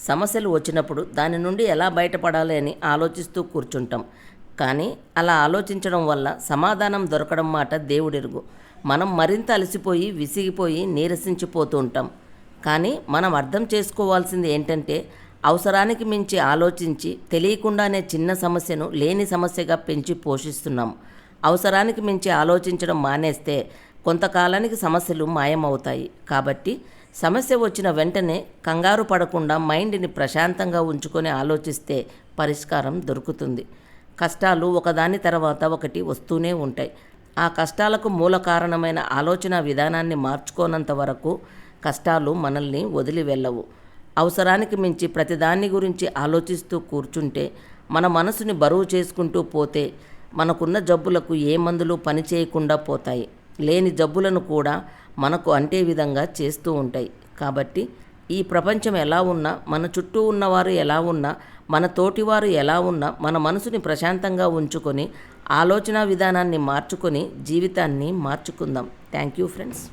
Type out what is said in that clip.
సమస్యలు వచ్చినప్పుడు దాని నుండి ఎలా బయటపడాలి అని ఆలోచిస్తూ కూర్చుంటాం. కానీ అలా ఆలోచించడం వల్ల సమాధానం దొరకడం మాట దేవుడెరుగు. మనం మరింత అలసిపోయి, విసిగిపోయి, నీరసించిపోతూ ఉంటాం. కానీ మనం అర్థం చేసుకోవాల్సింది ఏంటంటే, అవసరానికి మించి ఆలోచించి తెలియకుండానే చిన్న సమస్యను లేని సమస్యగా పెంచి పోషిస్తున్నాం. అవసరానికి మించి ఆలోచించడం మానేస్తే కొంతకాలానికి సమస్యలు మాయమవుతాయి. కాబట్టి సమస్య వచ్చిన వెంటనే కంగారు పడకుండా మైండ్ని ప్రశాంతంగా ఉంచుకొని ఆలోచిస్తే పరిష్కారం దొరుకుతుంది. కష్టాలు ఒకదాని తర్వాత ఒకటి వస్తూనే ఉంటాయి. ఆ కష్టాలకు మూల కారణమైన ఆలోచన విధానాన్ని మార్చుకోనంత వరకు కష్టాలు మనల్ని వదిలి వెళ్ళవు. అవసరానికి మించి ప్రతిదాన్ని గురించి ఆలోచిస్తూ కూర్చుంటే, మన మనసుని బరువు చేసుకుంటూ పోతే మనకున్న జబ్బులకు ఏ మందులు పనిచేయకుండా పోతాయి. లేని జబ్బులను కూడా మనకు అంటే విధంగా చేస్తూ ఉంటాయి. కాబట్టి ఈ ప్రపంచం ఎలా ఉన్నా, మన చుట్టూ ఉన్నవారు ఎలా ఉన్నా, మన తోటివారు ఎలా ఉన్నా, మన మనసుని ప్రశాంతంగా ఉంచుకొని ఆలోచన విధానాన్ని మార్చుకొని జీవితాన్ని మార్చుకుందాం. Thank you friends.